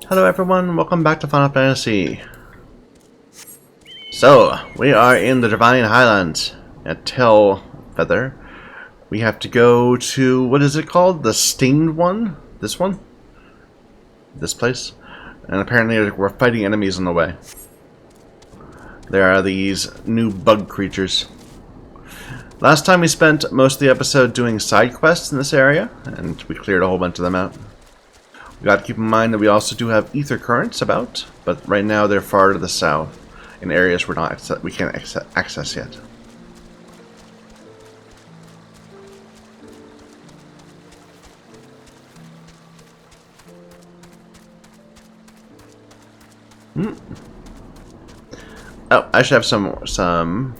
Hello everyone, welcome back to Final Fantasy. So, we are in the Divine Highlands at Tailfeather. We have to go to, what is it called? The Stained one? This one? This place? And apparently we're fighting enemies on the way. There are these new bug creatures. Last time we spent most of the episode doing side quests in this area, and we cleared a whole bunch of them out. We got to keep in mind that we also do have ether currents about, but right now they're far to the south, in areas we can't access yet. Oh, I should have some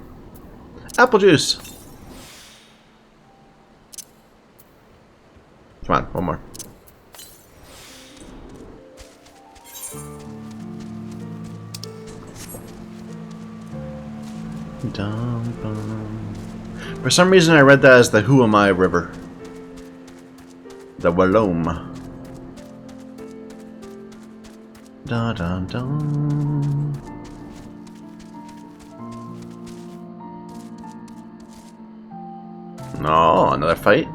apple juice. Come on, one more. For some reason I read that as the Who Am I River. The Wallome. Da da da. Oh, another fight.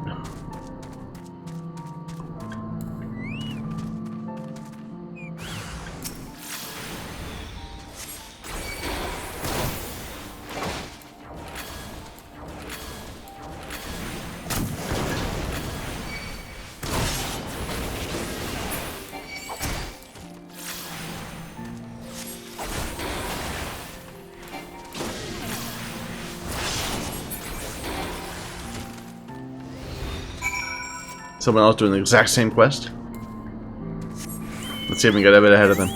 Someone else doing the exact same quest. Let's see if we can get a bit ahead of them.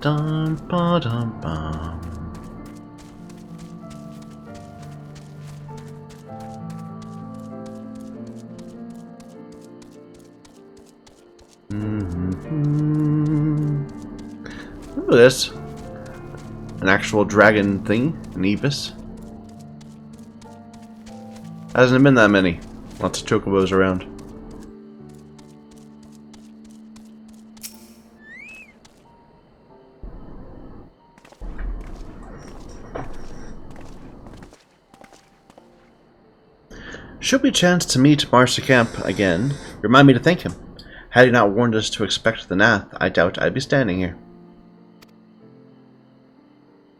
Dum, ba, dum, bum. Look at this. An actual dragon thing, an ibis. Hasn't been that many. Lots of chocobos around. Should we chance to meet Camp again, remind me to thank him. Had he not warned us to expect the Nath, I doubt I'd be standing here.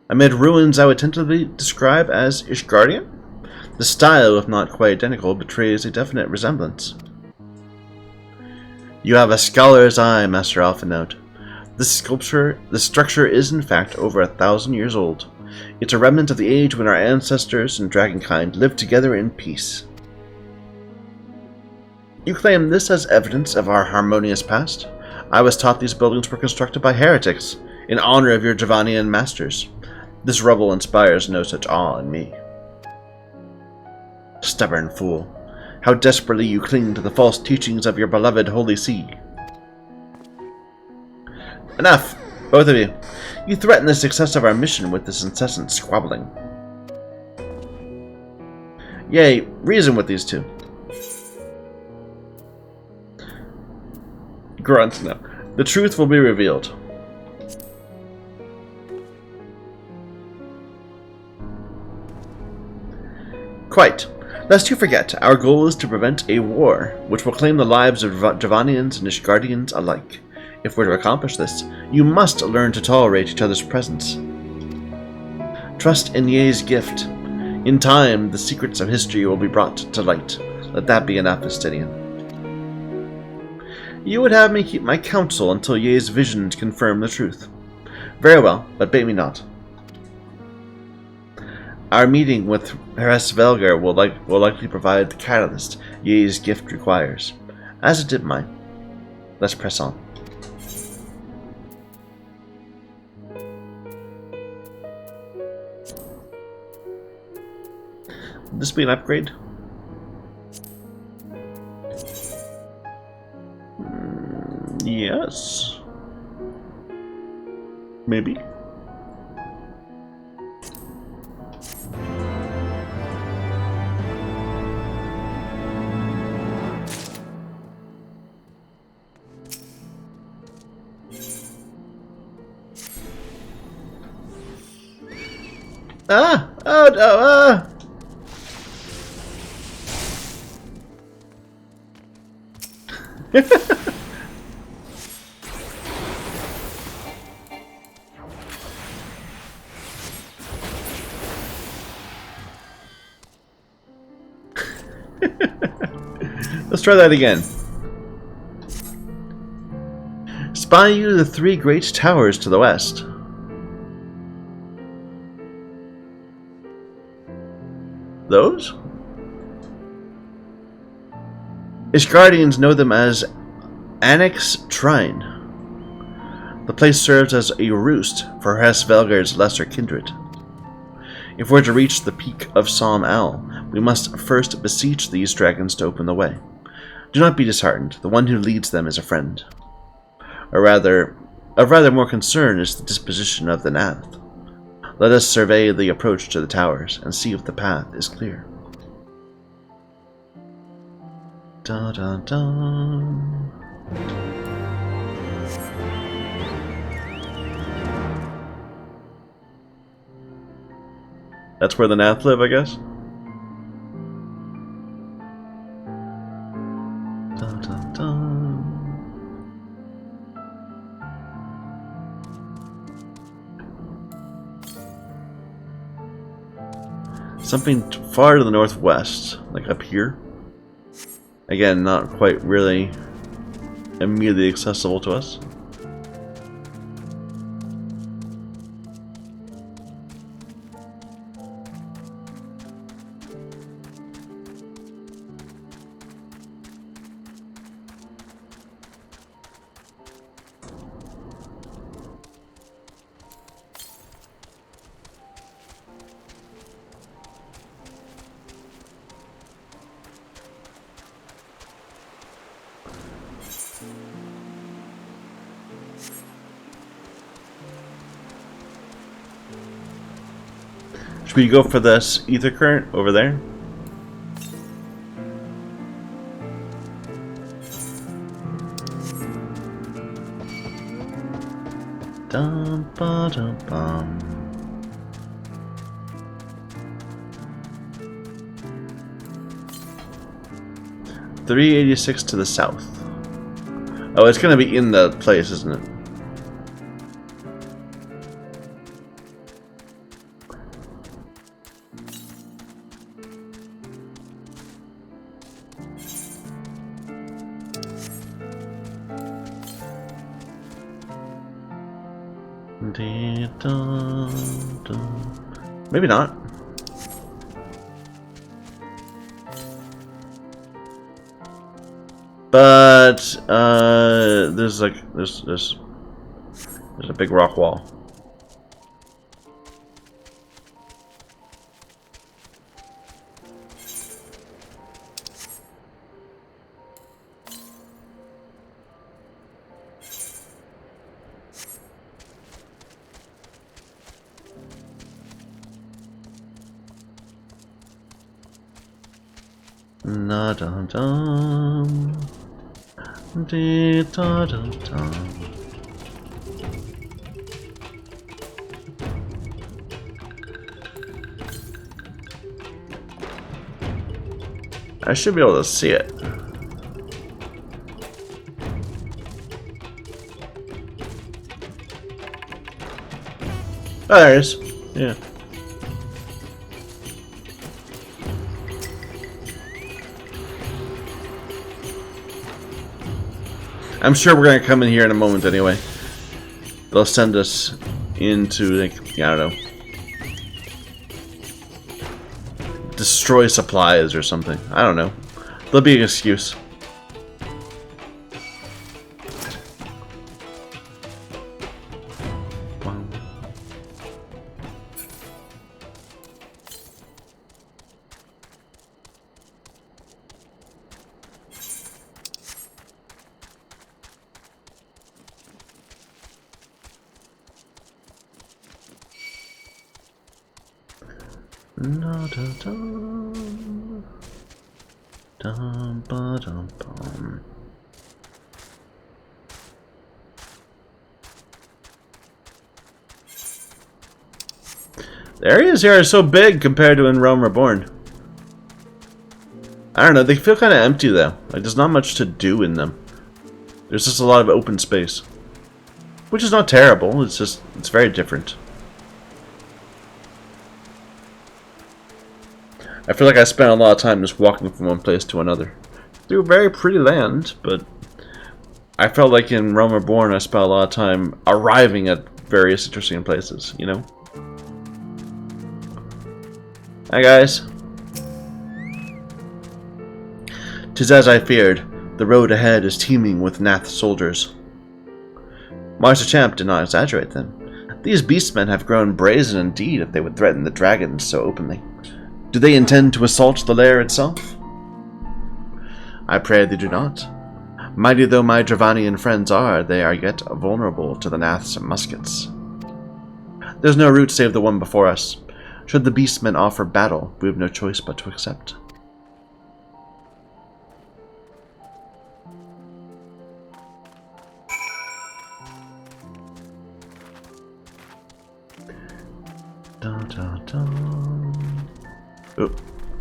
Amid ruins I would tentatively describe as Ishgardian? The style, if not quite identical, betrays a definite resemblance. You have a scholar's eye, Master Alphinaut. This structure is in fact over 1,000 years old. It's a remnant of the age when our ancestors and dragonkind lived together in peace. You claim this as evidence of our harmonious past? I was taught these buildings were constructed by heretics, in honor of your Javanian masters. This rubble inspires no such awe in me. Stubborn fool. How desperately you cling to the false teachings of your beloved Holy See. Enough, both of you. You threaten the success of our mission with this incessant squabbling. Yea, reason with these two. Grunt, no. The truth will be revealed. Quite. Lest you forget, our goal is to prevent a war, which will claim the lives of Javanians and Ishgardians alike. If we're to accomplish this, you must learn to tolerate each other's presence. Trust in Ye's gift. In time, the secrets of history will be brought to light. Let that be enough, Astidian. You would have me keep my counsel until Ye's visions confirm the truth. Very well, but bait me not. Our meeting with Hresvelgar will likely provide the catalyst Ye's gift requires, as it did mine. Let's press on. Would this be an upgrade? Yes. Maybe. Ah! Oh no! Ah! Let's try that again. Spy you the 3 great towers to the west. Those? Its guardians know them as Annex Trine. The place serves as a roost for Hesvelgard's lesser kindred. If we're to reach the peak of Psalm Al, we must first beseech these dragons to open the way. Do not be disheartened. The one who leads them is a friend. Of rather more concern is the disposition of the Nath. Let us survey the approach to the towers and see if the path is clear. Da da da. That's where the Nath live, I guess. Da da da. Something far to the northwest, like up here. Again, not quite really immediately accessible to us. Should we go for this ether current over there? Dum ba dum bum. $386 to the south. Oh, it's gonna be in the place, isn't it? Maybe not. But there's a big rock wall. Na dum dum. Dee da dum dum. I should be able to see it. Oh, there it is. Yeah. I'm sure we're gonna come in here in a moment anyway. They'll send us into, like, I don't know, destroy supplies or something. I don't know. There'll be an excuse. No, dum, dum. Dum, ba, dum, bum. The areas here are so big compared to in Realm Reborn. I don't know, they feel kind of empty though. Like there's not much to do in them. There's just a lot of open space. Which is not terrible, it's just, it's very different. I feel like I spent a lot of time just walking from one place to another. Through very pretty land, but I felt like in Realm Reborn I spent a lot of time arriving at various interesting places, you know? Hi guys. 'Tis as I feared. The road ahead is teeming with Nath soldiers. Master Champ did not exaggerate then. These beastmen have grown brazen indeed if they would threaten the dragons so openly. Do they intend to assault the lair itself? I pray they do not. Mighty though my Dravanian friends are, they are yet vulnerable to the Nath's muskets. There's no route save the one before us. Should the beastmen offer battle, we have no choice but to accept. Dun, dun, dun. Oh,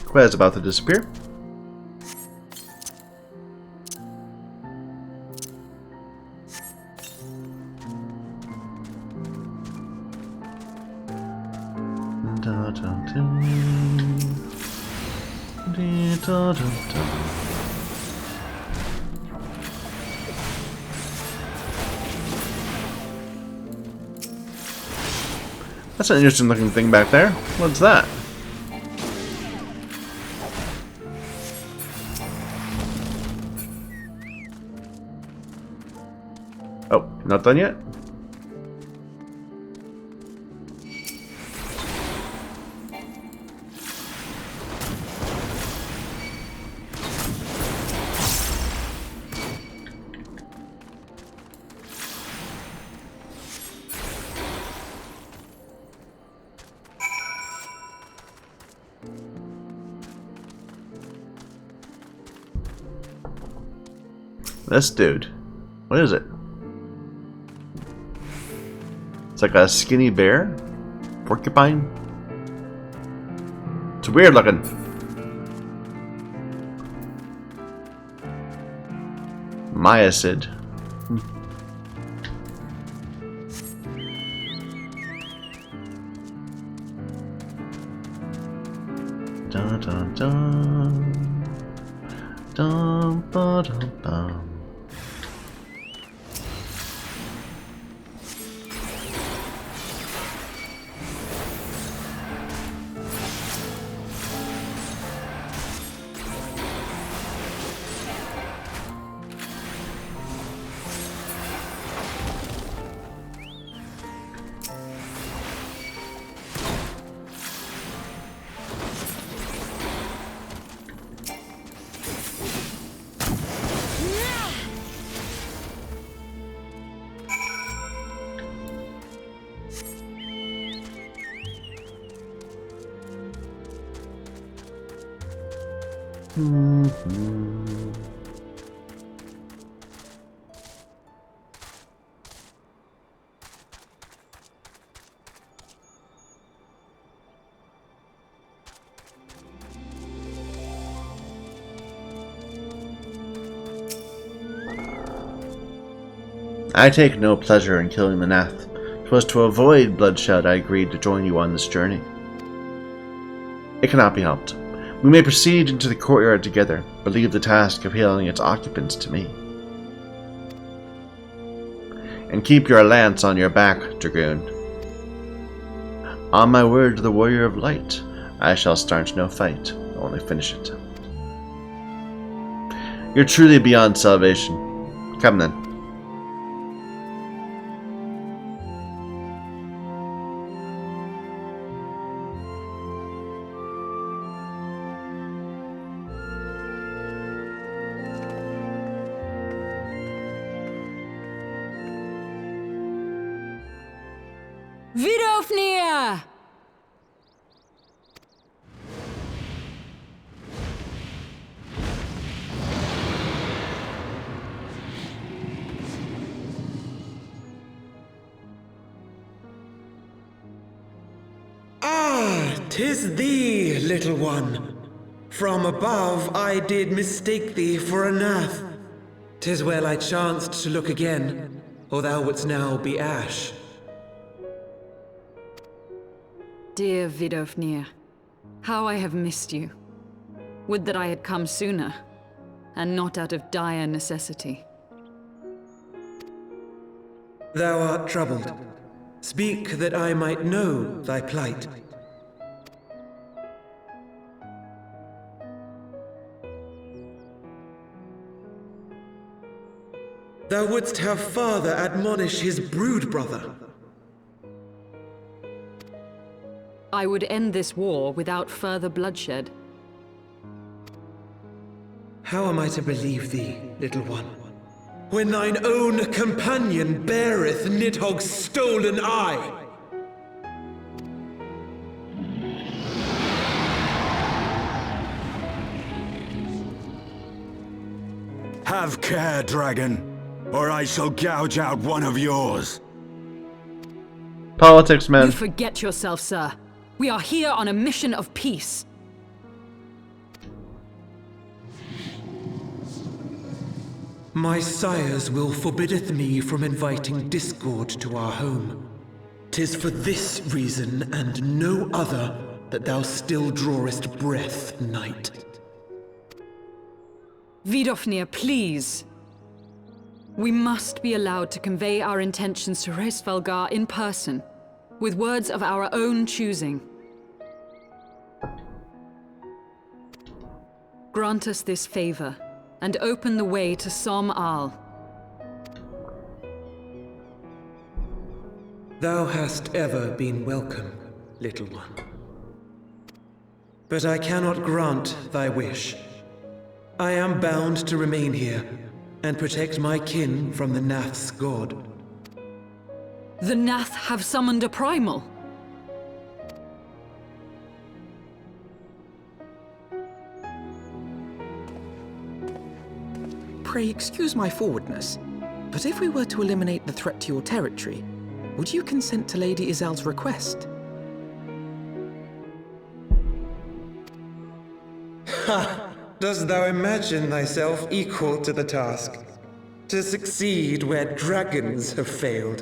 Quez about to disappear. Dun, dun, dun. Dun, dun, dun. That's an interesting looking thing back there. What's that? Oh, not done yet? This dude. What is it? It's like a skinny bear? Porcupine? It's weird looking. Myacid. Dun dun dun. Dum ba dum bum. I take no pleasure in killing the Nath. 'Twas to avoid bloodshed I agreed to join you on this journey. It cannot be helped. We may proceed into the courtyard together, but leave the task of healing its occupants to me. And keep your lance on your back, Dragoon. On my word to the Warrior of Light, I shall start no fight, only finish it. You're truly beyond salvation. Come then. Vidofnia! 'Tis thee, little one. From above I did mistake thee for a nath. 'Tis well I chanced to look again, or thou wouldst now be ash. Dear Vidofnir, how I have missed you. Would that I had come sooner, and not out of dire necessity. Thou art troubled. Speak that I might know thy plight. Thou wouldst have father admonish his brood brother. I would end this war without further bloodshed. How am I to believe thee, little one, when thine own companion beareth Nidhogg's stolen eye? Have care, dragon, or I shall gouge out one of yours. Politics, man. You forget yourself, sir. We are here on a mission of peace. My sires will forbiddeth me from inviting discord to our home. 'Tis for this reason and no other that thou still drawest breath, knight. Vidofnir, please. We must be allowed to convey our intentions to Hraesvelgar in person, with words of our own choosing. Grant us this favor, and open the way to Som Al. Thou hast ever been welcome, little one. But I cannot grant thy wish. I am bound to remain here and protect my kin from the Nath's god. The Nath have summoned a primal. Pray excuse my forwardness, but if we were to eliminate the threat to your territory, would you consent to Lady Izel's request? Ha! Dost thou imagine thyself equal to the task? To succeed where dragons have failed?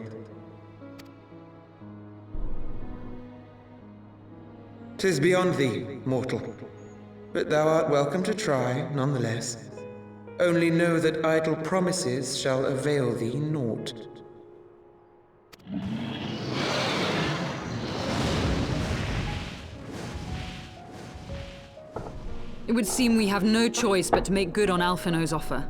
'Tis beyond thee, mortal. But thou art welcome to try, nonetheless. Only know that idle promises shall avail thee naught. It would seem we have no choice but to make good on Alphino's offer.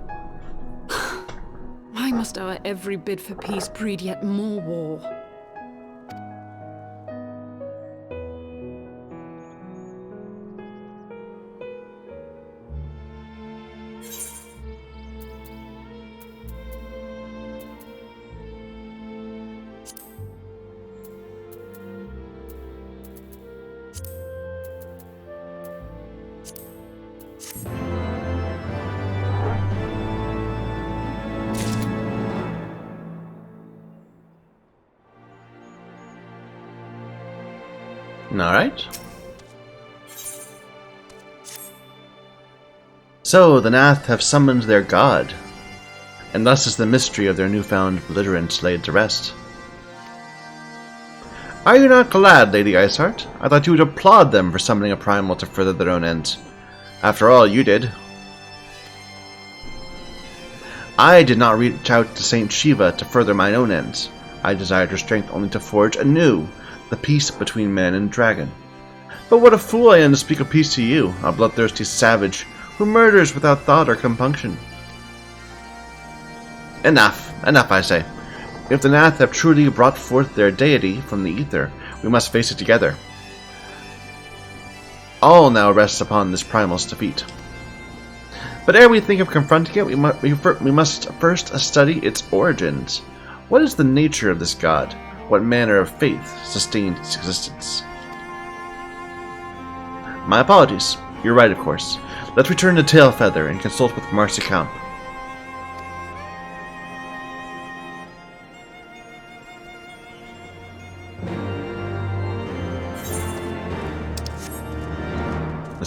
Why must our every bid for peace breed yet more war? Alright. So, the Nath have summoned their god, and thus is the mystery of their newfound belligerence laid to rest. Are you not glad, Lady Iceheart? I thought you would applaud them for summoning a primal to further their own ends. After all, you did. I did not reach out to Saint Shiva to further mine own ends. I desired her strength only to forge anew the peace between man and dragon. But what a fool I am to speak of peace to you, a bloodthirsty savage who murders without thought or compunction. Enough, enough, I say. If the Nath have truly brought forth their deity from the ether, we must face it together. All now rests upon this primal's defeat. But ere we think of confronting it, we must first study its origins. What is the nature of this god? What manner of faith sustained its existence? My apologies. You're right, of course. Let's return to Tailfeather and consult with Marcy Camp.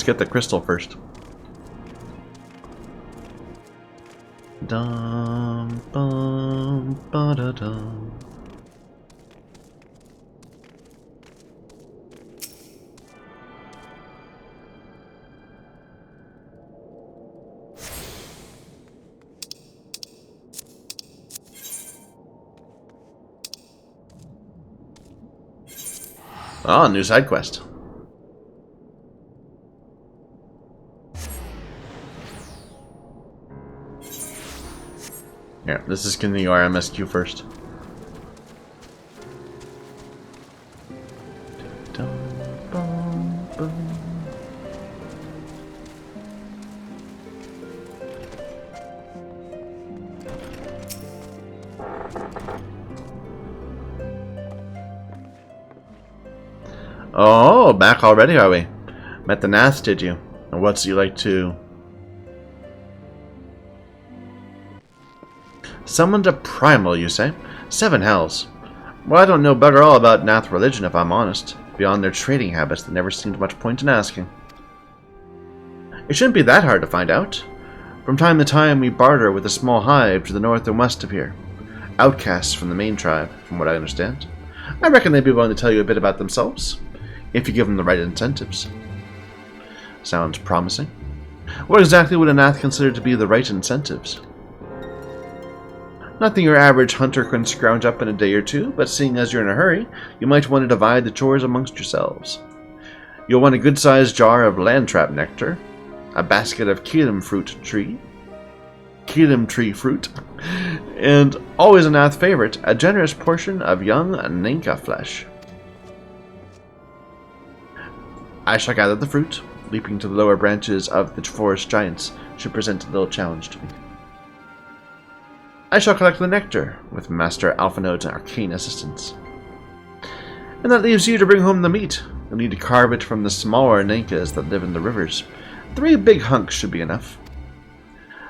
let's get the crystal first. Dum bum ba da dum. Ah, new side quest. Here, this is getting the RMSQ first. Oh, back already, are we? Met the Nath, did you? And what's you like to... Summoned a primal, you say? 7 hells. Well, I don't know bugger all about Nath religion, if I'm honest. Beyond their trading habits, there never seemed much point in asking. It shouldn't be that hard to find out. From time to time, we barter with a small hive to the north and west of here. Outcasts from the main tribe, from what I understand. I reckon they'd be willing to tell you a bit about themselves, if you give them the right incentives. Sounds promising. What exactly would a Nath consider to be the right incentives? Nothing your average hunter can scrounge up in a day or two, but seeing as you're in a hurry, you might want to divide the chores amongst yourselves. You'll want a good-sized jar of landtrap nectar, a basket of keelim tree fruit, and, always a Nath favorite, a generous portion of young Ninka flesh. I shall gather the fruit. Leaping to the lower branches of the forest giants should present a little challenge to me. I shall collect the nectar, with Master Alphinode's arcane assistance. And that leaves you to bring home the meat. You'll need to carve it from the smaller Ninkas that live in the rivers. 3 big hunks should be enough.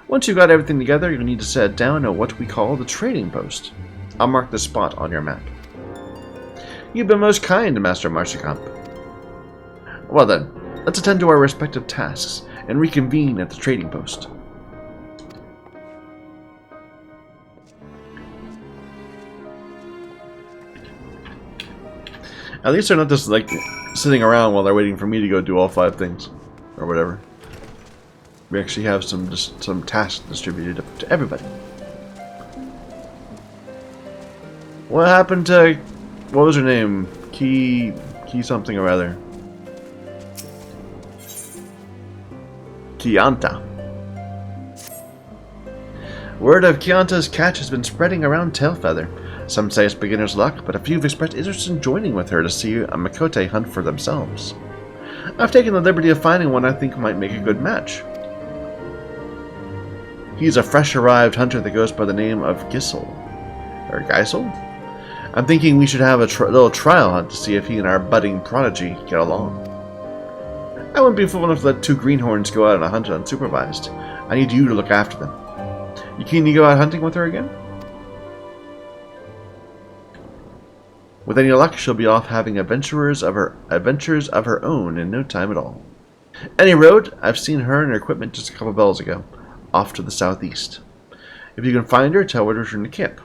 Once you've got everything together, you'll need to set down at what we call the trading post. I'll mark the spot on your map. You've been most kind, Master Marshikamp. Well then, let's attend to our respective tasks and reconvene at the trading post. At least they're not just like sitting around while they're waiting for me to go do all 5 things or whatever. We actually have some tasks distributed to everybody. What happened to, what was her name? Key something or other. Kianta. Word of Kianta's catch has been spreading around Tailfeather. Some say it's beginner's luck, but a few have expressed interest in joining with her to see a Makote hunt for themselves. I've taken the liberty of finding one I think might make a good match. He's a fresh-arrived hunter that goes by the name of Gisel. Or Geisel? I'm thinking we should have a little trial hunt to see if he and our budding prodigy get along. I wouldn't be fool enough to let 2 greenhorns go out on a hunt unsupervised. I need you to look after them. You keen to go out hunting with her again? With any luck, she'll be off having adventures of her own in no time at all. Any road, I've seen her and her equipment just a couple bells ago, off to the southeast. If you can find her, tell her to return to camp.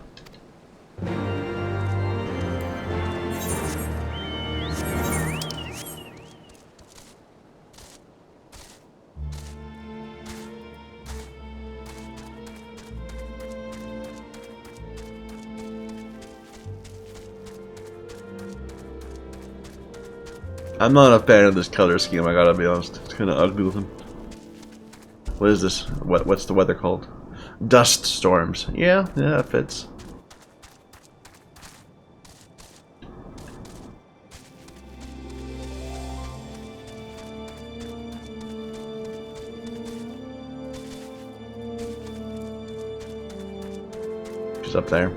I'm not a fan of this color scheme, I gotta be honest. It's kinda ugly looking. What is this? What's the weather called? Dust storms. Yeah, it fits. She's up there.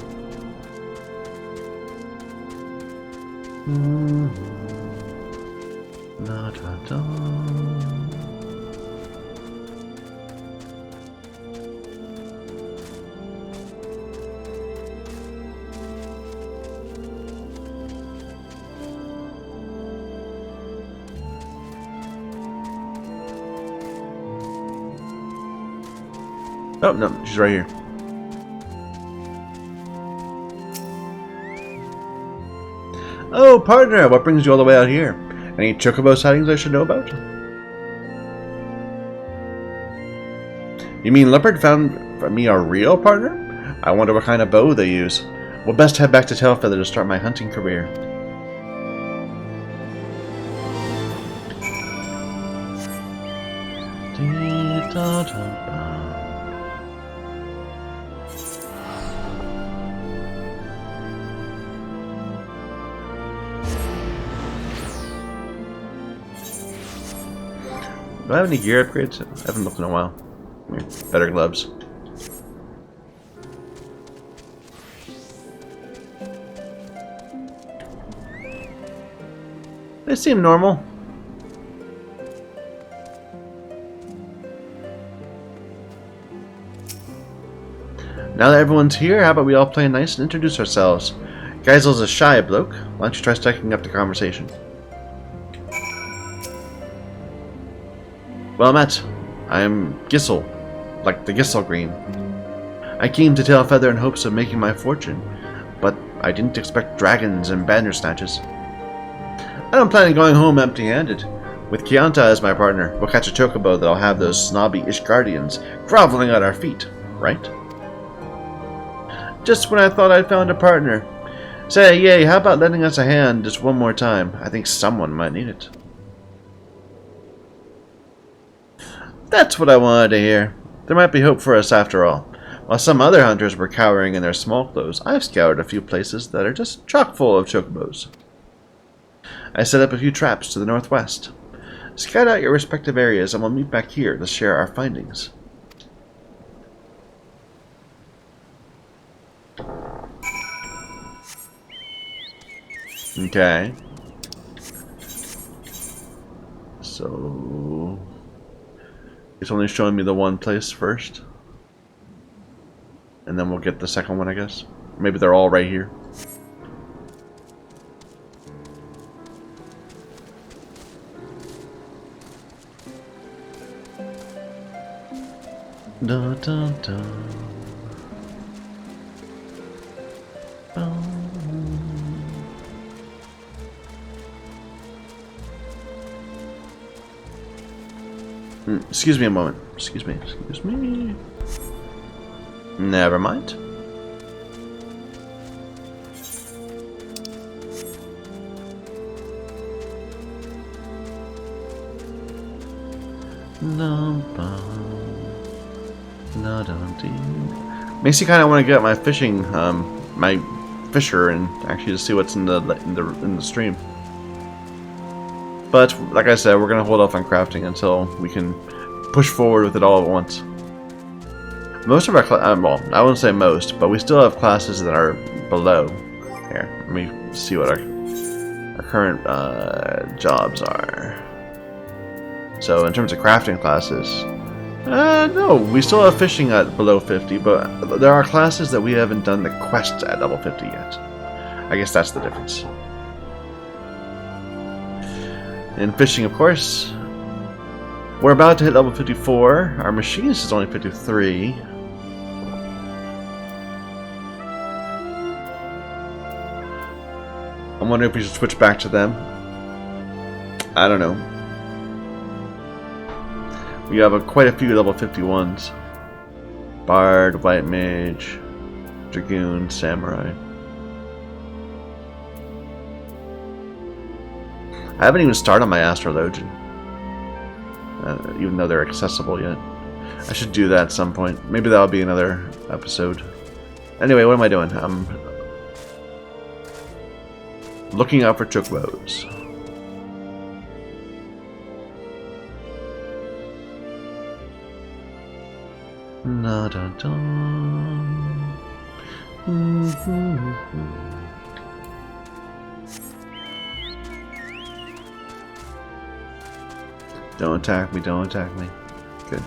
Da, da, da. Oh, no, she's right here. Oh, partner, what brings you all the way out here? Any Chocobo sightings I should know about? You mean Leopard found me a real partner? I wonder what kind of bow they use. We'll best head back to Tailfeather to start my hunting career. Do I have any gear upgrades? I haven't looked in a while. Better gloves. They seem normal. Now that everyone's here, how about we all play nice and introduce ourselves? Geisel's a shy bloke. Why don't you try striking up the conversation? Well met. I am Gissel, like the Gissel Green. I came to Tailfeather in hopes of making my fortune, but I didn't expect dragons and bandersnatches. I don't plan on going home empty-handed. With Chianta as my partner, we'll catch a Chocobo that'll have those snobby Ishgardians groveling at our feet, right? Just when I thought I'd found a partner. Say, yay, how about lending us a hand just one more time? I think someone might need it. That's what I wanted to hear. There might be hope for us after all. While some other hunters were cowering in their small clothes, I've scoured a few places that are just chock full of Chocobos. I set up a few traps to the northwest. Scout out your respective areas and we'll meet back here to share our findings. Okay. So it's only showing me the one place first. And then we'll get the second one, I guess. Maybe they're all right here. Dun, dun, dun. Excuse me a moment. Excuse me. Never mind. Makes you kind of want to get my fishing, my fisher, and actually to see what's in the stream. But like I said, we're gonna hold off on crafting until we can push forward with it all at once. Most of our well, I won't say most, but we still have classes that are below. Here, let me see what our current jobs are. So in terms of crafting classes, no, we still have fishing at below 50, but there are classes that we haven't done the quests at level 50 yet. I guess that's the difference. In fishing, of course, we're about to hit level 54. Our machinist is only 53. I'm wondering if we should switch back to them. I don't know. We have quite a few level 51s. Bard, White Mage, Dragoon, Samurai. I haven't even started on my Astrologian. Even though they're accessible yet. I should do that at some point. Maybe that'll be another episode. Anyway, what am I doing? I'm looking out for Chocobos. Don't attack me, don't attack me. Good.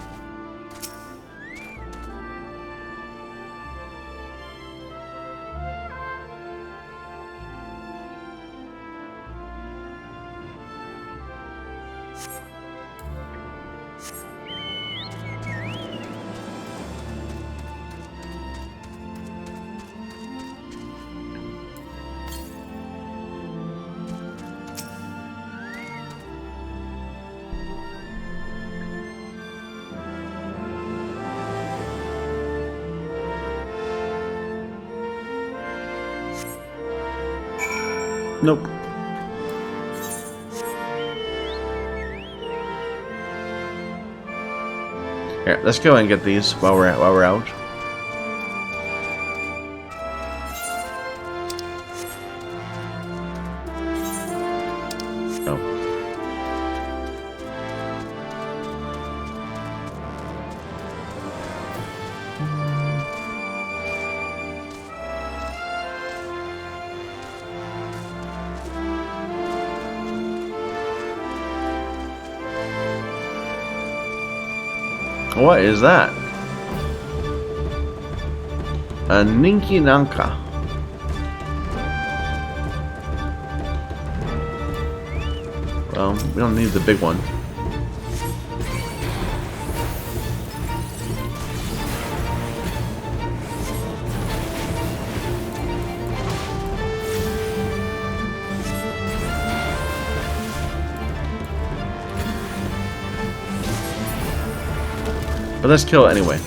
Nope. Here, let's go and get these while we're out. Oh. What is that? A Ninki Nanka. Well, we don't need the big one. But let's kill it anyway.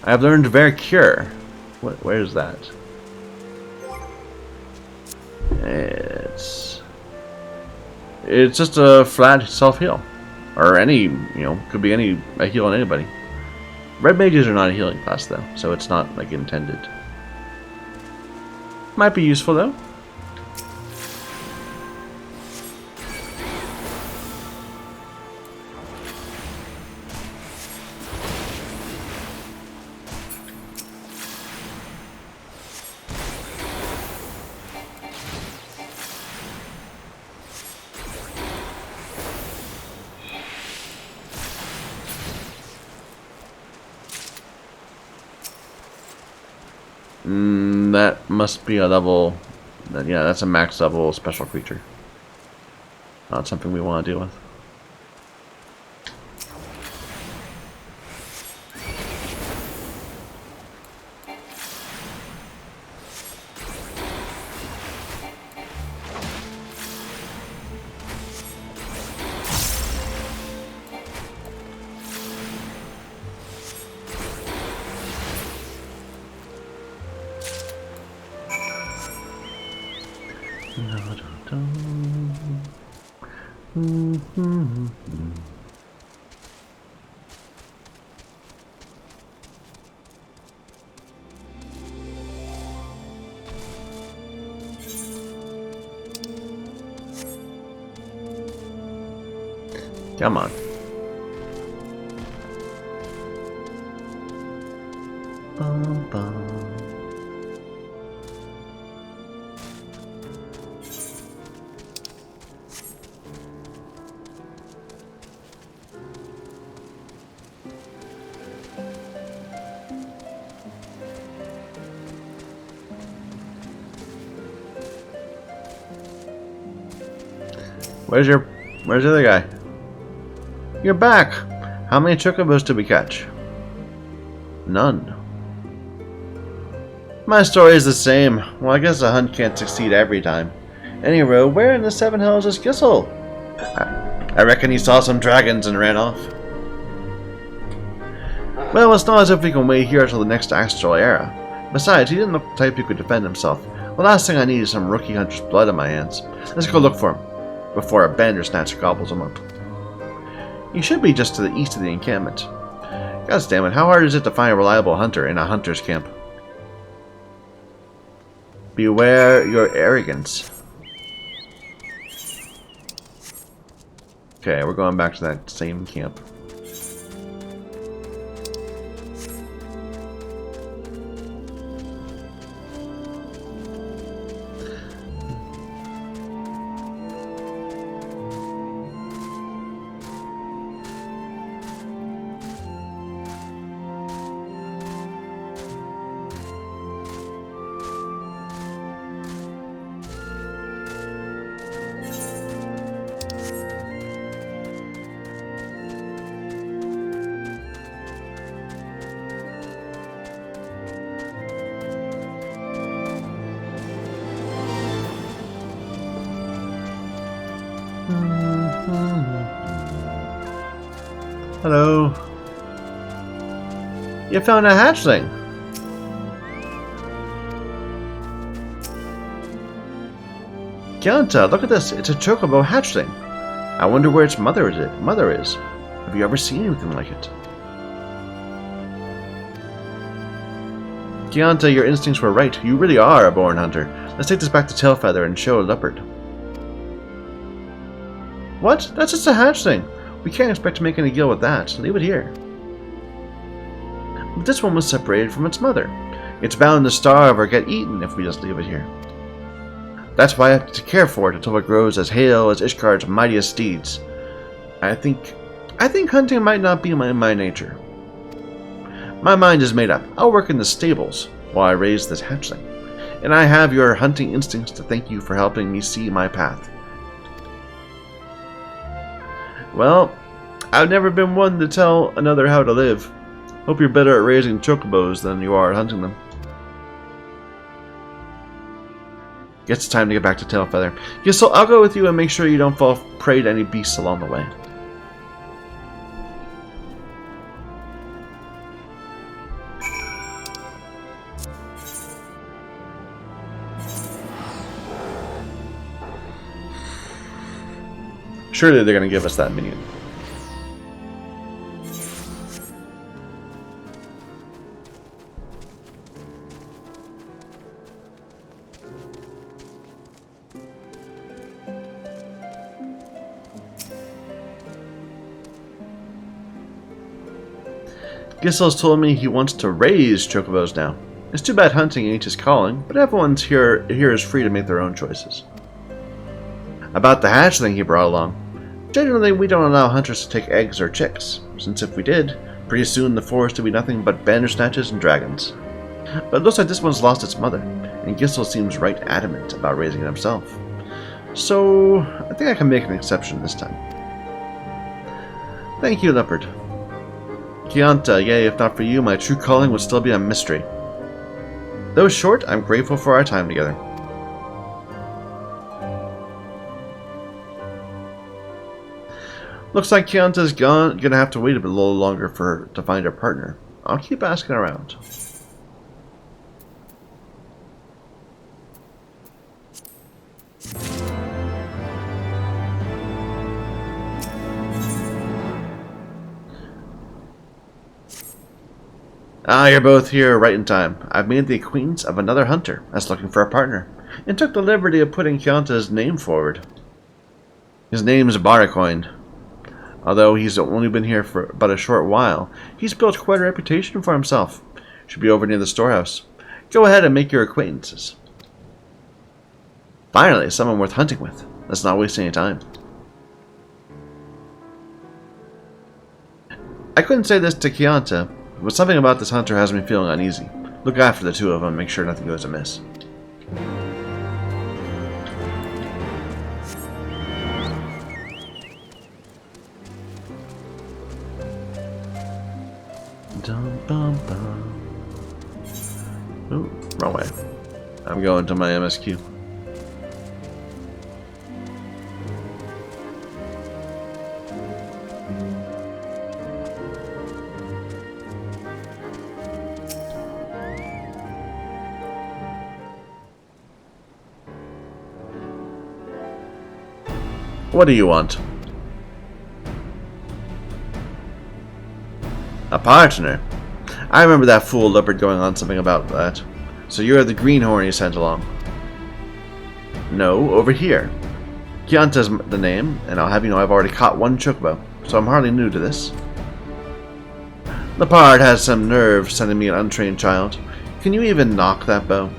I have learned Vercure. Where is that? It's just a flat self-heal. Or any, you know, could be a heal on anybody. Red mages are not a healing class though, so it's not like intended. Might be useful though. That must be a level. Yeah, that's a max level special creature. Not something we want to deal with. Come on. Bum, bum. Where's the other guy? You're back! How many chocobos did we catch? None. My story is the same. Well, I guess a hunt can't succeed every time. Anyway, where in the seven hells is Gissel? I reckon he saw some dragons and ran off. Well, it's not as if we can wait here until the next astral era. Besides, he didn't look the type who could defend himself. The last thing I need is some rookie hunter's blood on my hands. Let's go look for him before a bandersnatch gobbles him up. He should be just to the east of the encampment. God damn it, how hard is it to find a reliable hunter in a hunter's camp? Beware your arrogance. Okay, we're going back to that same camp. Hello. You found a hatchling. Kianta, look at this. It's a Chocobo hatchling. I wonder where its mother is. Have you ever seen anything like it? Kianta, your instincts were right. You really are a born hunter. Let's take this back to Tailfeather and show Leopard. What? That's just a hatchling. We can't expect to make any deal with that. Leave it here. But this one was separated from its mother. It's bound to starve or get eaten if we just leave it here. That's why I have to care for it until it grows as hale as Ishgard's mightiest steeds. I think hunting might not be my nature. My mind is made up. I'll work in the stables while I raise this hatchling. And I have your hunting instincts to thank you for helping me see my path. Well, I've never been one to tell another how to live. Hope you're better at raising chocobos than you are at hunting them. Guess it's time to get back to Tailfeather. Yes, so I'll go with you and make sure you don't fall prey to any beasts along the way. Surely they're going to give us that minion. Gissel's told me he wants to raise chocobos now. It's too bad hunting ain't his calling, but everyone's here is free to make their own choices. About the hatchling he brought along. Generally, we don't allow hunters to take eggs or chicks, since if we did, pretty soon the forest would be nothing but bandersnatches and dragons. But it looks like this one's lost its mother, and Gissel seems right adamant about raising it himself. So, I think I can make an exception this time. Thank you, Leopard. Kianta, yea, if not for you, my true calling would still be a mystery. Though short, I'm grateful for our time together. Looks like Kianta's gonna have to wait a little longer for her to find her partner. I'll keep asking around. Ah, you're both here right in time. I've made the acquaintance of another hunter that's looking for a partner, and took the liberty of putting Kianta's name forward. His name's Baracoin. Although he's only been here for but a short while, he's built quite a reputation for himself. Should be over near the storehouse. Go ahead and make your acquaintances. Finally, someone worth hunting with. Let's not waste any time. I couldn't say this to Kianta, but something about this hunter has me feeling uneasy. Look after the two of them and make sure nothing goes amiss. Oh, wrong way. I'm going to my MSQ. What do you want? A partner? I remember that fool Leopard going on something about that. So you're the greenhorn he sent along. No, over here. Kianta's the name, and I'll have you know I've already caught one chocobo, so I'm hardly new to this. Leopard has some nerve sending me an untrained child. Can you even knock that bow?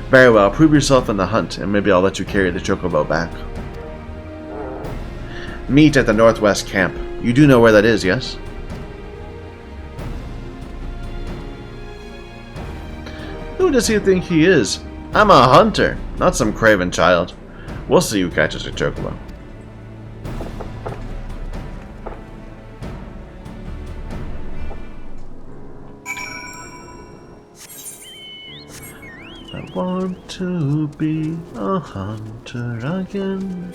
Very well, prove yourself in the hunt, and maybe I'll let you carry the chocobo back. Meet at the Northwest Camp. You do know where that is, yes? Who does he think he is? I'm a hunter, not some craven child. We'll see who catches a chocobo. I want to be a hunter again.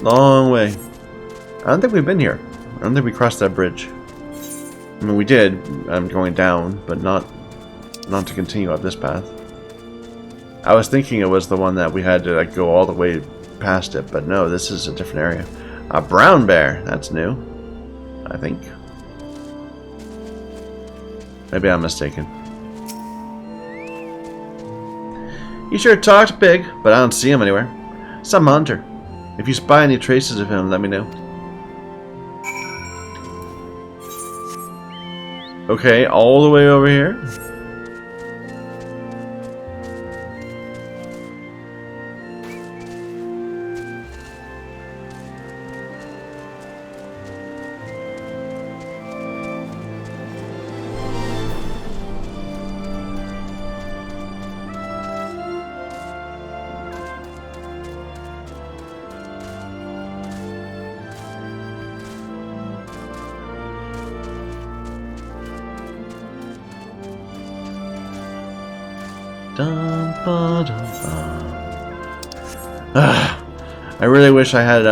Long way. I don't think we've been here. I don't think we crossed that bridge. I mean, we did. I'm going down, but not to continue up this path. I was thinking it was the one that we had to like go all the way past it, but no, this is a different area. A brown bear. That's new, I think. Maybe I'm mistaken. You sure talked big, but I don't see him anywhere. Some hunter. If you spy any traces of him, let me know. Okay, all the way over here. I really wish I had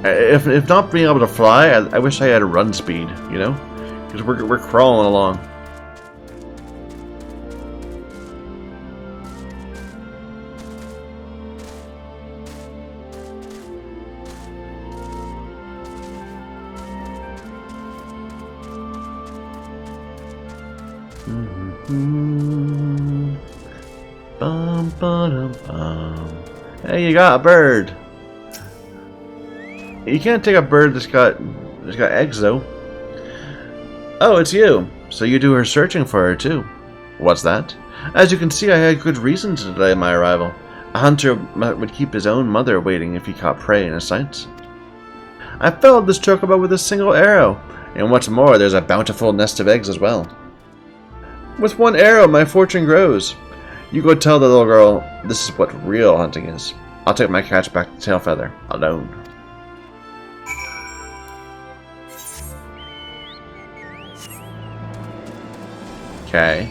if not being able to fly, I wish I had a run speed, you know, because we're crawling along. Hey, you got a bird. You can't take a bird that's got eggs though. Oh, it's you. So you do her searching for her too. What's that? As you can see, I had good reason to delay my arrival. A hunter would keep his own mother waiting if he caught prey in his sights. I felled this chocobo with a single arrow, and what's more, there's a bountiful nest of eggs as well. With one arrow, my fortune grows. You go tell the little girl this is what real hunting is. I'll take my catch back to Tailfeather, alone. Okay.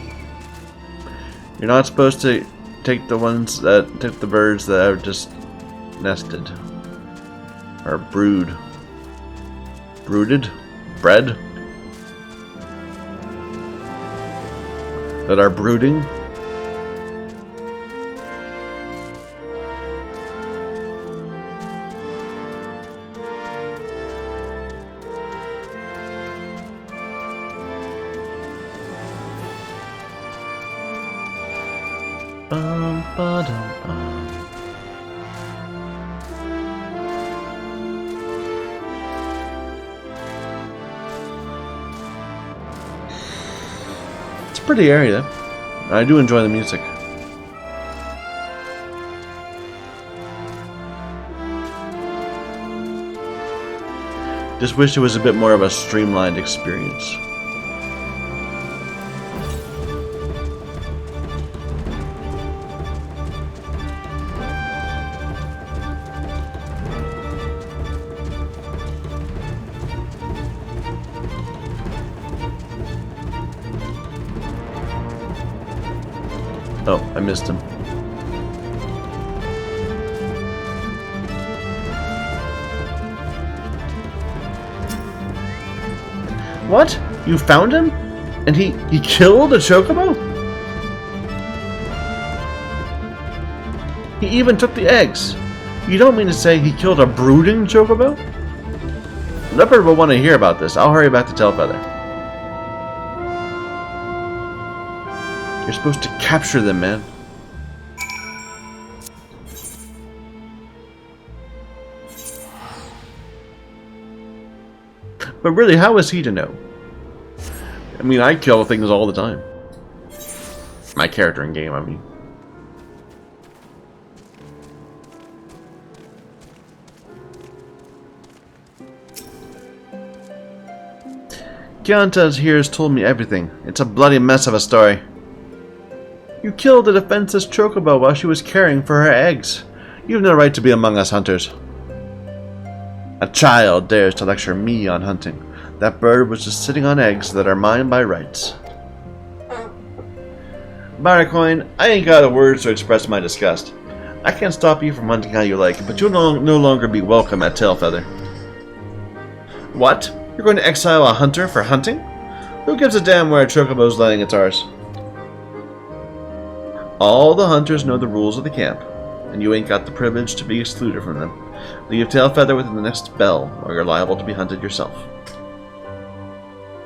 You're not supposed to take the birds that have just nested. Or brooded? Bred? That are brooding? It's a pretty area. I do enjoy the music. Just wish it was a bit more of a streamlined experience. Oh, I missed him. What? You found him? And he killed a chocobo? He even took the eggs. You don't mean to say he killed a brooding chocobo? Leopard will want to hear about this. I'll hurry back to Tailfeather. You're supposed to capture them, man. But really, how is he to know? I mean, I kill things all the time. My character in game, I mean. Giantas here has told me everything. It's a bloody mess of a story. You killed a defenseless chocobo while she was caring for her eggs. You have no right to be among us hunters. A child dares to lecture me on hunting. That bird was just sitting on eggs that are mine by rights. Baracoin, I ain't got the words to express my disgust. I can't stop you from hunting how you like, but you'll no longer be welcome at Tailfeather. What? You're going to exile a hunter for hunting? Who gives a damn where a chocobo's laying its arse? All the hunters know the rules of the camp, and you ain't got the privilege to be excluded from them. Leave Tailfeather within the next bell, or you're liable to be hunted yourself.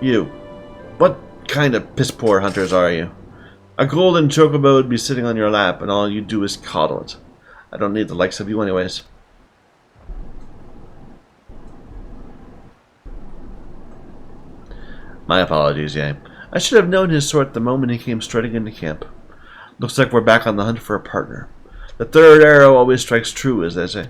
You. What kind of piss-poor hunters are you? A golden chocobo would be sitting on your lap, and all you do is coddle it. I don't need the likes of you anyways. My apologies, Ye. I should have known his sort the moment he came strutting into camp. Looks like we're back on the hunt for a partner. The third arrow always strikes true, as they say.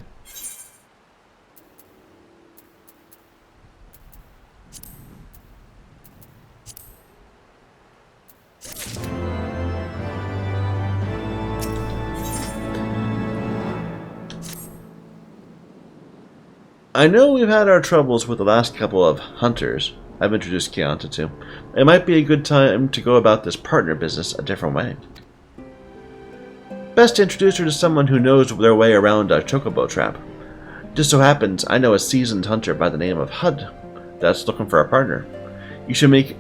I know we've had our troubles with the last couple of hunters I've introduced Keonta to. It might be a good time to go about this partner business a different way. Best to introduce her to someone who knows their way around a chocobo trap. Just so happens I know a seasoned hunter by the name of Hud that's looking for a partner. You should be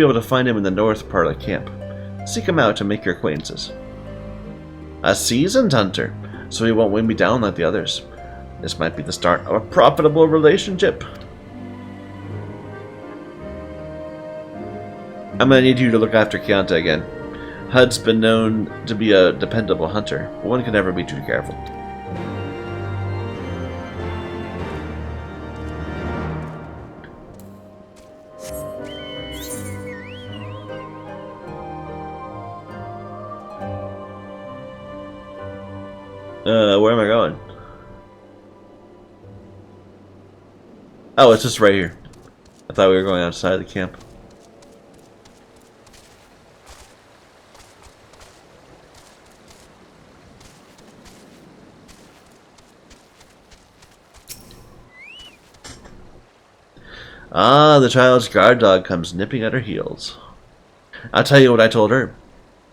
able to find him in the north part of the camp. Seek him out and make your acquaintances. A seasoned hunter, so he won't weigh me down like the others. This might be the start of a profitable relationship. I'm gonna need you to look after Keonta again. Hud's been known to be a dependable hunter, but one can never be too careful. Where am I going? Oh, it's just right here. I thought we were going outside the camp. Ah, the child's guard dog comes nipping at her heels. I'll tell you what I told her.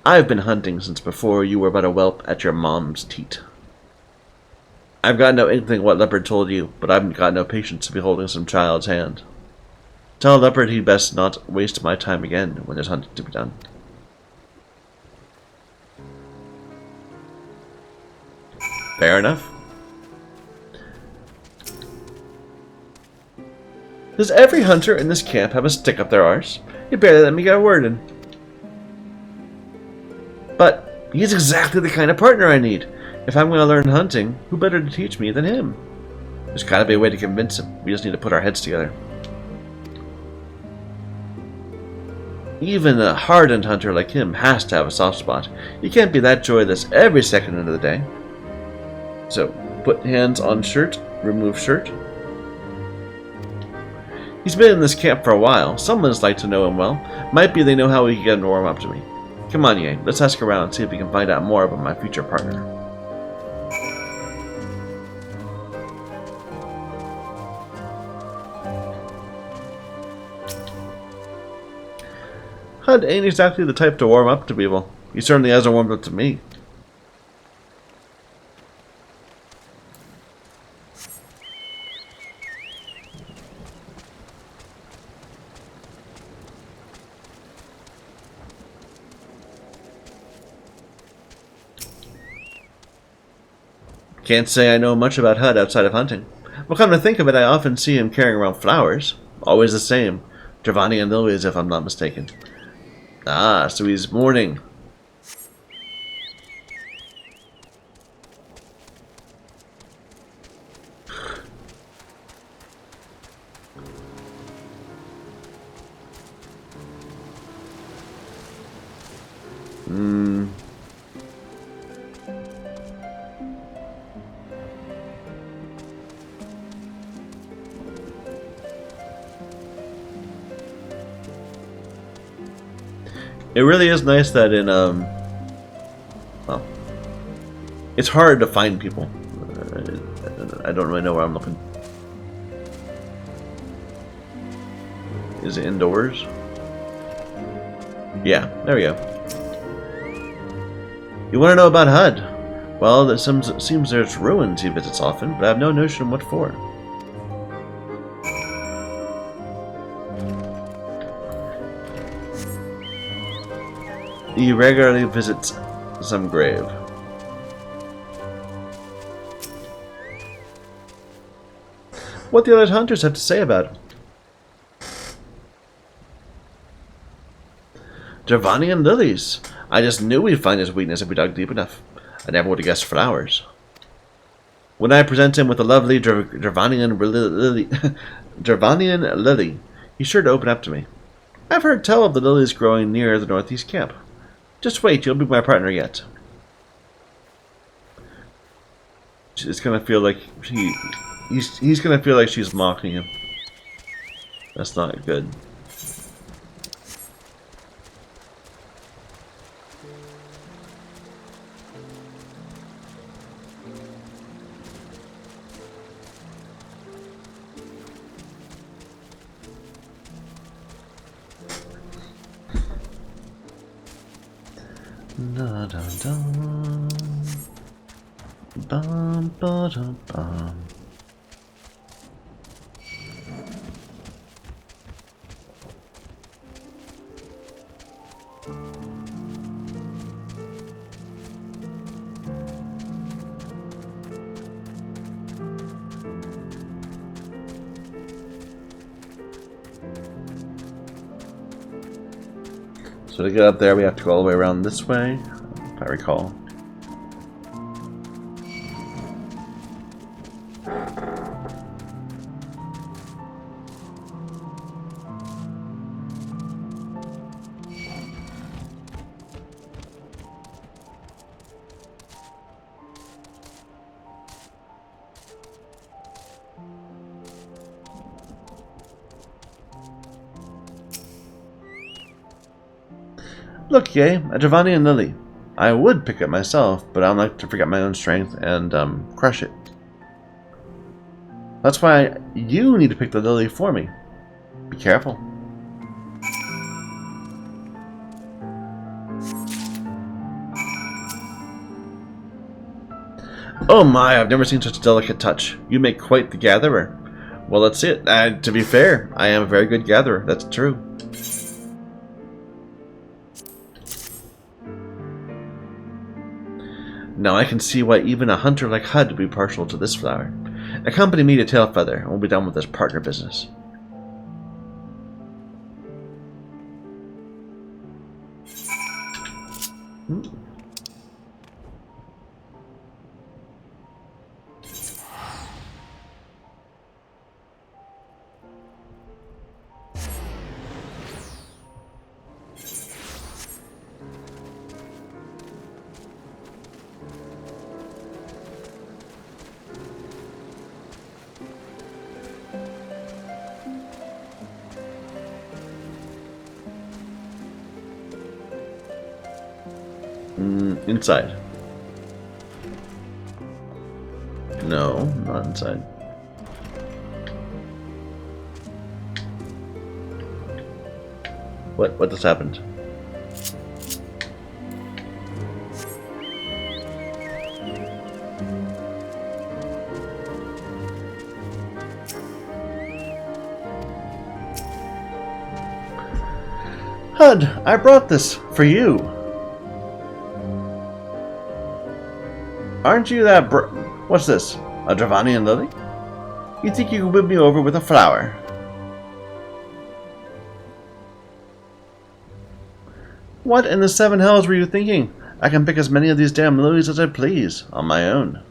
I've been hunting since before you were but a whelp at your mom's teat. I've got no inkling what Leopard told you, but I've got no patience to be holding some child's hand. Tell Leopard he'd best not waste my time again when there's hunting to be done. Fair enough. Does every hunter in this camp have a stick up their arse? You barely let me get a word in. But he's exactly the kind of partner I need. If I'm going to learn hunting, who better to teach me than him? There's got to be a way to convince him. We just need to put our heads together. Even a hardened hunter like him has to have a soft spot. You can't be that joyless every second of the day. So, put hands on shirt, remove shirt. He's been in this camp for a while. Someone's like to know him well. Might be they know how we can get him to warm up to me. Come on, Yang. Let's ask around and see if we can find out more about my future partner. Hud ain't exactly the type to warm up to people. He certainly hasn't warmed up to me. Can't say I know much about Hud outside of hunting. Well, come to think of it, I often see him carrying around flowers. Always the same. Giovanni and lilies, if I'm not mistaken. Ah, so he's mourning. It really is nice that in, well, it's hard to find people. I don't really know where I'm looking. Is it indoors? Yeah, there we go. You want to know about Hud? Well, it seems there's ruins he visits often, but I have no notion what for. He regularly visits some grave. What the other hunters have to say about him? Gervanian lilies. I just knew we'd find his weakness if we dug deep enough. I never would have guessed flowers. When I present him with a lovely Gervanian lily, he's sure to open up to me. I've heard tell of the lilies growing near the northeast camp. Just wait, you'll be my partner yet. It's gonna feel like he's gonna feel like she's mocking him. That's not good. Da da da. Bum ba da bum. So to get up there, we have to go all the way around this way, if I recall. Look, yay, a Gervanian lily. I would pick it myself, but I don't like to forget my own strength and crush it. That's why you need to pick the lily for me. Be careful. Oh my, I've never seen such a delicate touch. You make quite the gatherer. Well, that's it. To be fair, I am a very good gatherer. That's true. Now I can see why even a hunter like Hud would be partial to this flower. Accompany me to Tailfeather, and we'll be done with this partner business. Inside. No, not inside. What just happened? Hud, I brought this for you. Aren't you that what's this? A Gervanian lily? You think you can win me over with a flower? What in the seven hells were you thinking? I can pick as many of these damn lilies as I please, on my own.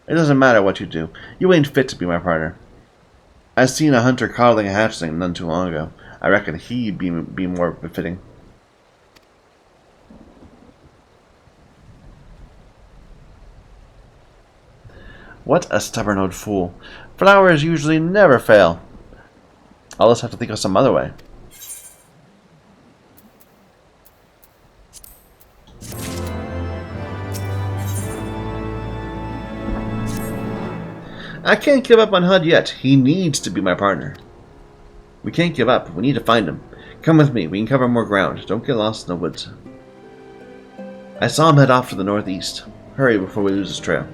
It doesn't matter what you do. You ain't fit to be my partner. I seen a hunter coddling a hatchling none too long ago. I reckon he'd be more befitting. What a stubborn old fool. Flowers usually never fail. I'll just have to think of some other way. I can't give up on Hud yet. He needs to be my partner. We can't give up. We need to find him. Come with me. We can cover more ground. Don't get lost in the woods. I saw him head off to the northeast. Hurry before we lose this trail.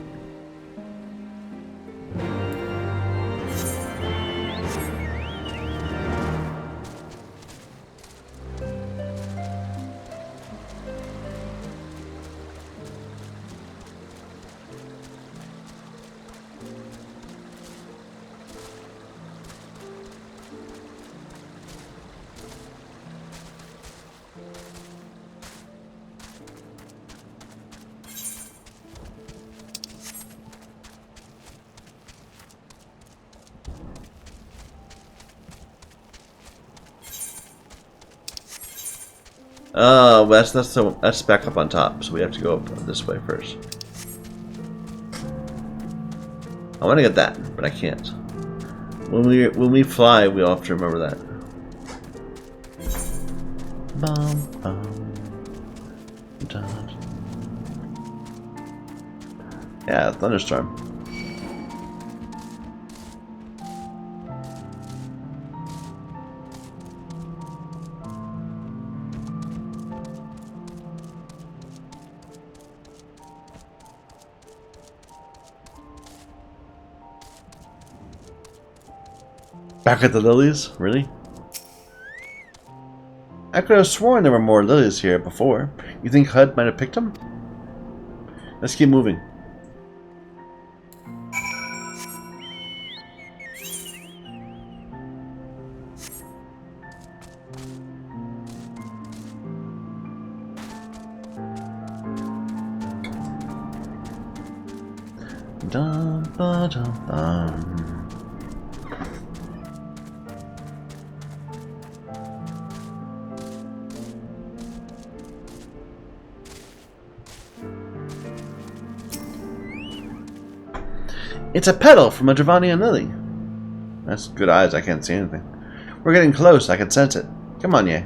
Oh, that's back up on top, so we have to go up this way first. I want to get that, but I can't. When we fly, we'll have to remember that. Bum, bum, dun. Yeah, thunderstorm. Back at the lilies? Really? I could have sworn there were more lilies here before. You think HUD might have picked them? Let's keep moving. Dum, ba, dum, dum. It's a petal from a Giovanni Lily. That's good eyes, I can't see anything. We're getting close, I can sense it. Come on, Ye.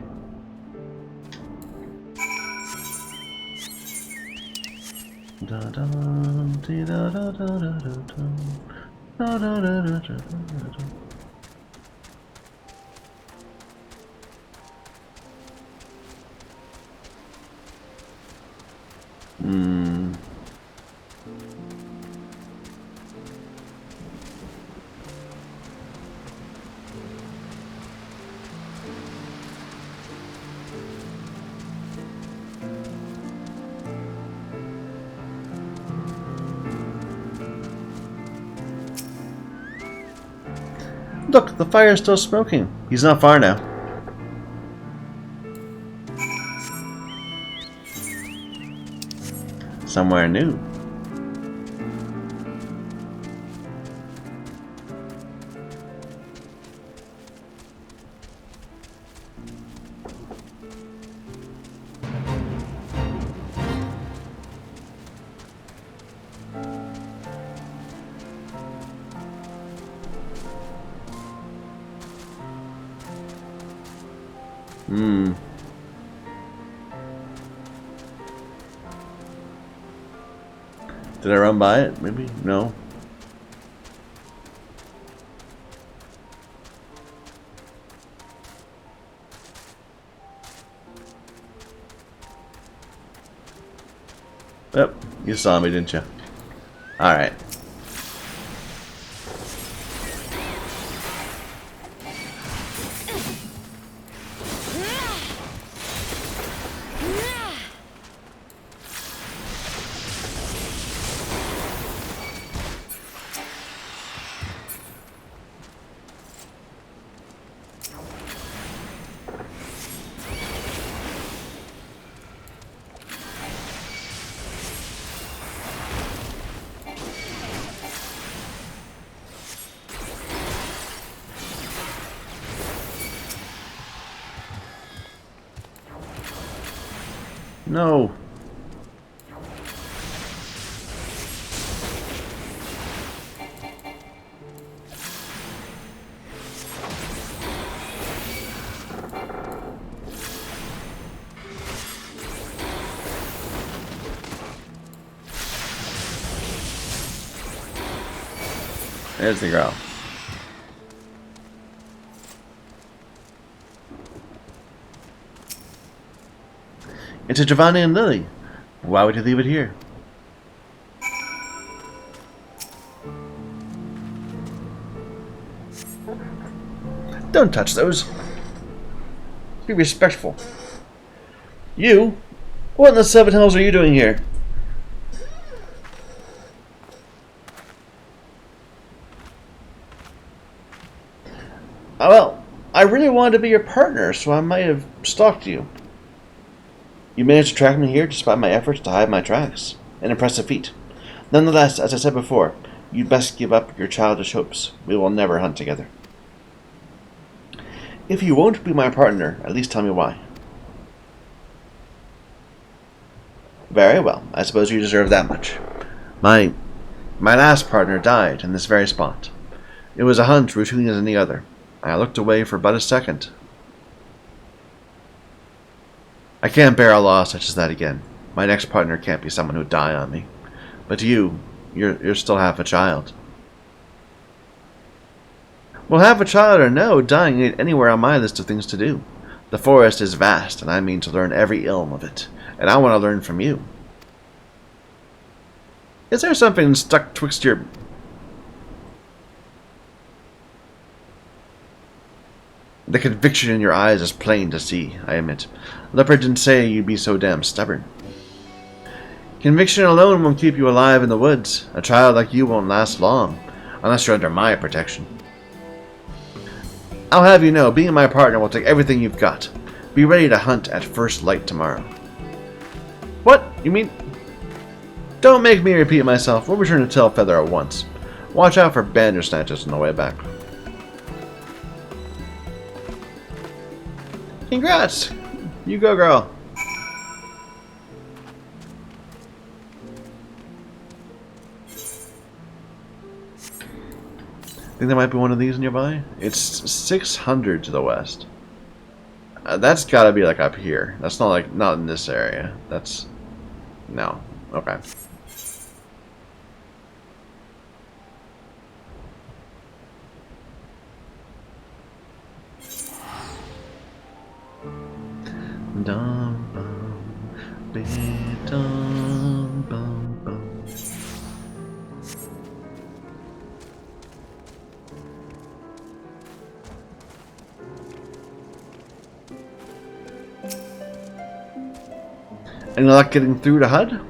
Look, the fire is still smoking. He's not far now. Somewhere new. Did I run by it? Maybe? No. Yep, you saw me, didn't you? Alright. No. There's the girl. It's a Giovanni and Lily. Why would you leave it here? Don't touch those. Be respectful. You? What in the seven hells are you doing here? Well, I really wanted to be your partner, so I might have stalked you. You managed to track me here despite my efforts to hide my tracks. An impressive feat. Nonetheless, as I said before, you'd best give up your childish hopes. We will never hunt together. If you won't be my partner, at least tell me why. Very well. I suppose you deserve that much. My last partner died in this very spot. It was a hunt routine as any other. I looked away for but a second. I can't bear a loss such as that again. My next partner can't be someone who'd die on me. But you're still half a child. Well, half a child or no, dying ain't anywhere on my list of things to do. The forest is vast, and I mean to learn every ilm of it. And I want to learn from you. Is there something stuck twixt your... The conviction in your eyes is plain to see, I admit. Leopard didn't say you'd be so damn stubborn. Conviction alone won't keep you alive in the woods. A child like you won't last long, unless you're under my protection. I'll have you know, being my partner will take everything you've got. Be ready to hunt at first light tomorrow. What? You mean... Don't make me repeat myself. We'll return to Tailfeather at once. Watch out for bandersnatches on the way back. Congrats! You go, girl. Think there might be one of these nearby? It's 600 to the west. That's gotta be like up here. That's not like, not in this area. That's... No. Okay. Dum bum, be dum bum bum. Any luck getting through to HUD?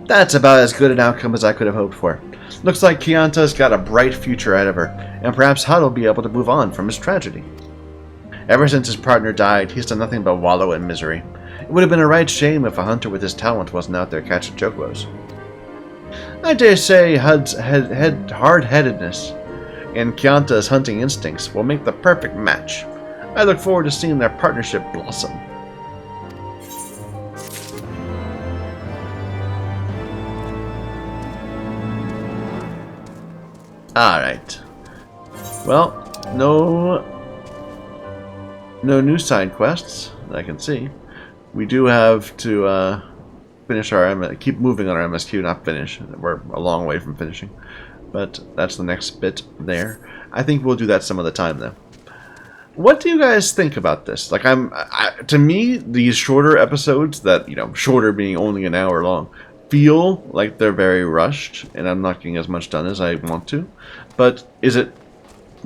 That's about as good an outcome as I could have hoped for. Looks like Chianta's got a bright future ahead of her, and perhaps HUD will be able to move on from his tragedy. Ever since his partner died, he's done nothing but wallow in misery. It would have been a right shame if a hunter with his talent wasn't out there catching chocobos. I dare say HUD's hard-headedness and Chianta's hunting instincts will make the perfect match. I look forward to seeing their partnership blossom. Alright. Well, no new side quests that I can see. We do have to finish our keep moving on our MSQ, not finish. We're a long way from finishing. But that's the next bit there. I think we'll do that some other time though. What do you guys think about this? Like, to me, these shorter episodes that, you know, shorter being only an hour long, feel like they're very rushed, and I'm not getting as much done as I want to. But is it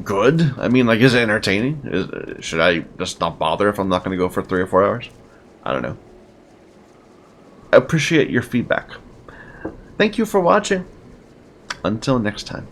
good? I mean, like, is it entertaining? Should I just not bother if I'm not going to go for 3 or 4 hours? I don't know. I appreciate your feedback. Thank you for watching. Until next time.